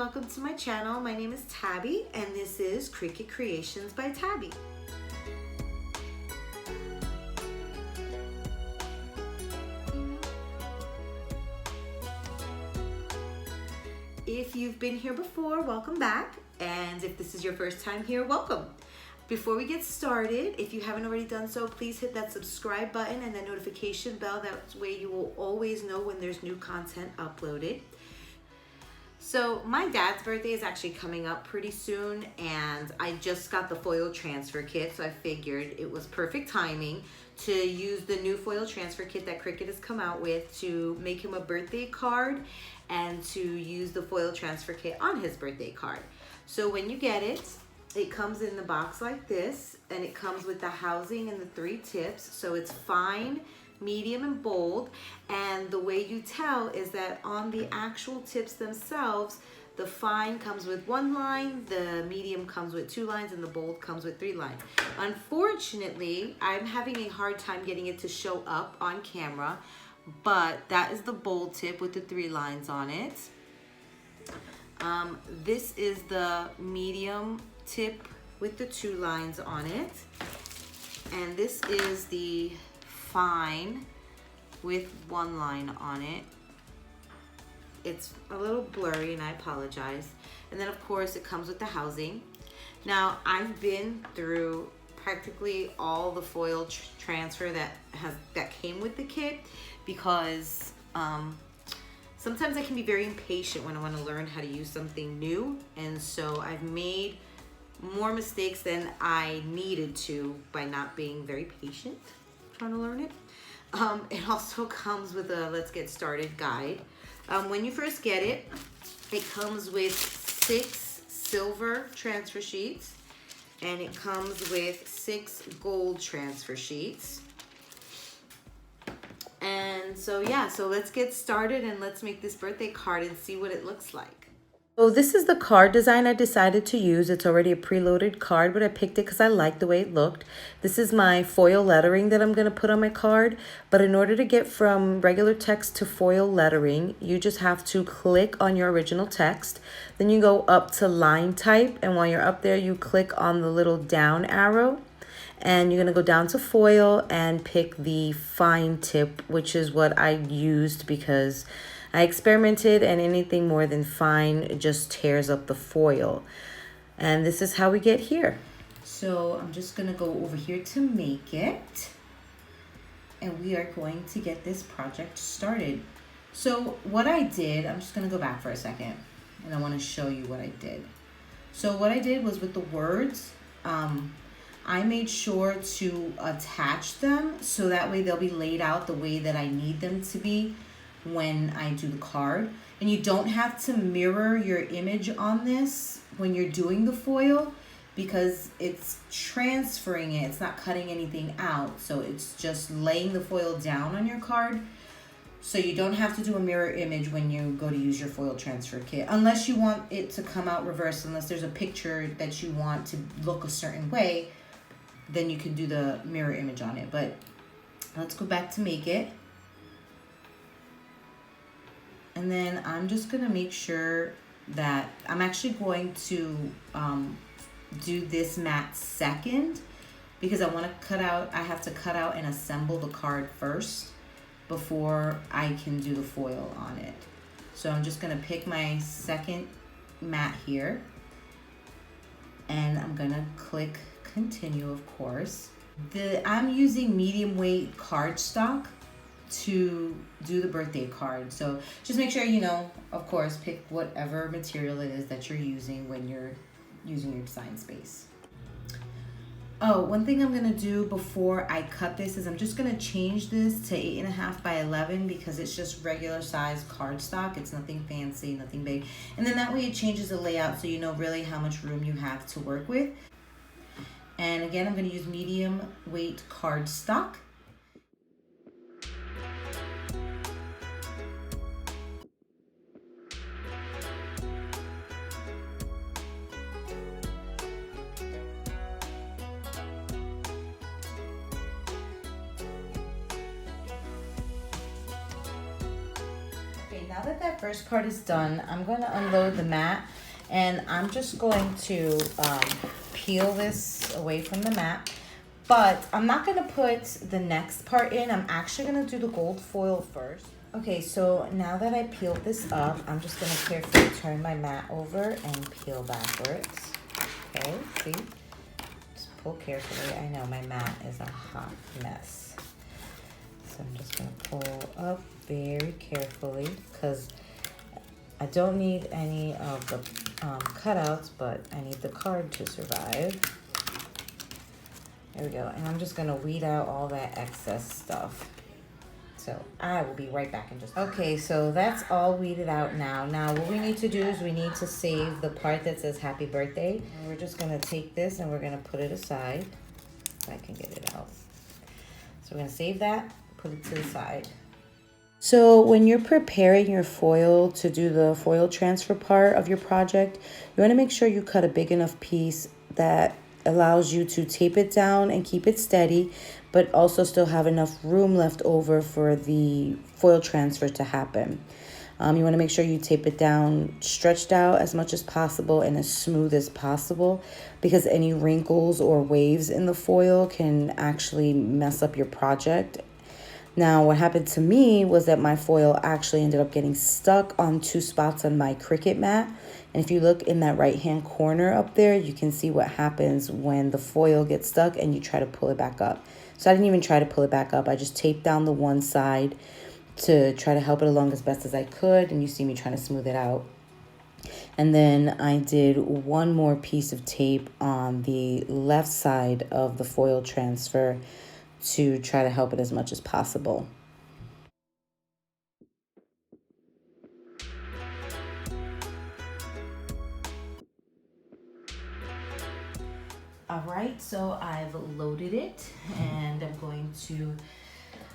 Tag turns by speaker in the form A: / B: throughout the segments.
A: welcome to my channel. My name is Tabby and this is Cricut Creations by Tabby. If you've been here before, welcome back. And if this is your first time here, welcome. Before we get started, if you haven't already done so, please hit that subscribe button and that notification bell. That way you will always know when there's new content uploaded. So my dad's birthday is actually coming up pretty soon, and I just got the foil transfer kit, so I figured it was perfect timing to use the new foil transfer kit that Cricut has come out with to make him a birthday card and to use the foil transfer kit on his birthday card. So when you get it, it comes in the box like this, and it comes with the housing and the 3 tips. So it's fine, medium, and bold. And the way you tell is that on the actual tips themselves, the fine comes with 1 line, the medium comes with 2 lines, and the bold comes with 3 lines. Unfortunately, I'm having a hard time getting it to show up on camera, but that is the bold tip with the 3 lines on it. This is the medium tip with the 2 lines on it, and this is the fine with 1 line on it. It's a little blurry and I apologize. And then of course it comes with the housing. Now I've been through practically all the foil transfer that came with the kit because sometimes I can be very impatient when I want to learn how to use something new, and so I've made more mistakes than I needed to by not being very patient trying to learn it. It also comes with a let's get started guide. When you first get it, it comes with 6 silver transfer sheets, and it comes with 6 gold transfer sheets. And so yeah, so let's get started and let's make this birthday card and see what it looks like. So this is the card design I decided to use. It's already a preloaded card, but I picked it because I liked the way it looked. This is my foil lettering that I'm going to put on my card. But in order to get from regular text to foil lettering, you just have to click on your original text. Then you go up to line type, and while you're up there, you click on the little down arrow. And you're going to go down to foil and pick the fine tip, which is what I used because I experimented, and anything more than fine just tears up the foil. And this is how we get here. So I'm just going to go over here to make it. And we are going to get this project started. So what I did, I'm just going to go back for a second. And I want to show you what I did. So what I did was with the words, I made sure to attach them so that way they'll be laid out the way that I need them to be when I do the card. And you don't have to mirror your image on this when you're doing the foil because it's transferring it. It's not cutting anything out. So it's just laying the foil down on your card. So you don't have to do a mirror image when you go to use your foil transfer kit, unless you want it to come out reversed, unless there's a picture that you want to look a certain way, then you can do the mirror image on it. But let's go back to make it. And then I'm just gonna make sure that I'm actually going to do this mat second because I wanna I have to cut out and assemble the card first before I can do the foil on it. So I'm just gonna pick my second mat here, and I'm gonna click continue, of course. I'm using medium weight cardstock to do the birthday card. So just make sure, you know, of course, pick whatever material it is that you're using when you're using your design space. Oh, one thing I'm gonna do before I cut this is I'm just gonna change this to 8.5 by 11 because it's just regular size cardstock. It's nothing fancy, nothing big. And then that way it changes the layout so you know really how much room you have to work with. And again, I'm gonna use medium weight cardstock. now that that first part is done, I'm going to unload the mat, and I'm just going to peel this away from the mat. But I'm not going to put the next part in. I'm actually going to do the gold foil first. Okay, so now that I peeled this up, I'm just going to carefully turn my mat over and peel backwards. Okay, see? Just pull carefully. I know my mat is a hot mess. So I'm just going to pull up very carefully because I don't need any of the cutouts, but I need the card to survive. There we go. And I'm just going to weed out all that excess stuff. So I will be right back in just a minute. Okay, so that's all weeded out now. Now what we need to do is we need to save the part that says happy birthday. And we're just going to take this and we're going to put it aside. If I can get it out. So we're going to save that, put it to the side. So when you're preparing your foil to do the foil transfer part of your project, you want to make sure you cut a big enough piece that allows you to tape it down and keep it steady, but also still have enough room left over for the foil transfer to happen. You want to make sure you tape it down stretched out as much as possible and as smooth as possible, because any wrinkles or waves in the foil can actually mess up your project. Now, what happened to me was that my foil actually ended up getting stuck on 2 spots on my Cricut mat. And if you look in that right-hand corner up there, you can see what happens when the foil gets stuck and you try to pull it back up. So I didn't even try to pull it back up. I just taped down the one side to try to help it along as best as I could. And you see me trying to smooth it out. And then I did one more piece of tape on the left side of the foil transfer to try to help it as much as possible. All right, so I've loaded it and I'm going to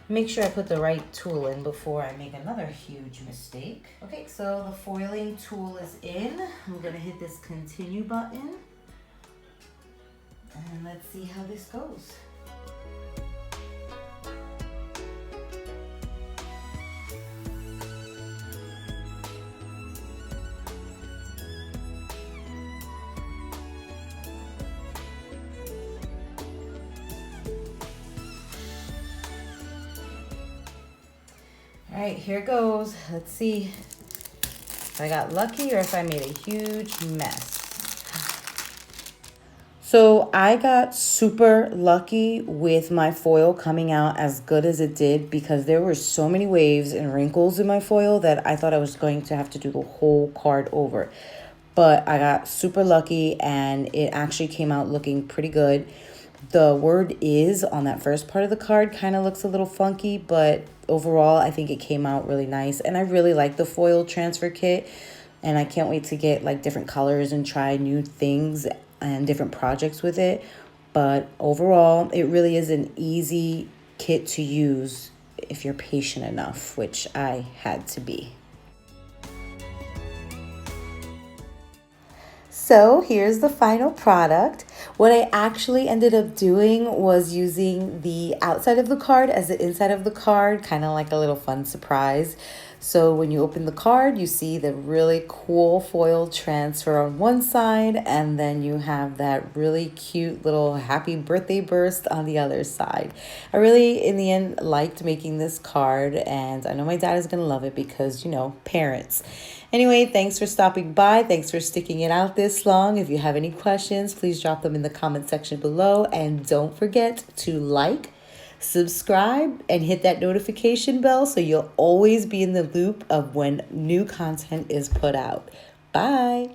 A: make sure I put the right tool in before I make another huge mistake. Okay, so the foiling tool is in. I'm gonna hit this continue button and let's see how this goes. All right, here goes. Let's see if I got lucky or if I made a huge mess. So I got super lucky with my foil coming out as good as it did, because there were so many waves and wrinkles in my foil that I thought I was going to have to do the whole card over. But I got super lucky and it actually came out looking pretty good. The word "is" on that first part of the card kind of looks a little funky, but overall I think it came out really nice. And I really like the foil transfer kit, and I can't wait to get like different colors and try new things and different projects with it. But overall, it really is an easy kit to use if you're patient enough, which I had to be. So here's the final product. What I actually ended up doing was using the outside of the card as the inside of the card, kind of like a little fun surprise. So when you open the card, you see the really cool foil transfer on one side, and then you have that really cute little happy birthday burst on the other side. I really, in the end, liked making this card, and I know my dad is going to love it because, you know, parents. Anyway, thanks for stopping by. Thanks for sticking it out this long. If you have any questions, please drop them in the comment section below. And don't forget to like, subscribe, and hit that notification bell so you'll always be in the loop of when new content is put out. Bye.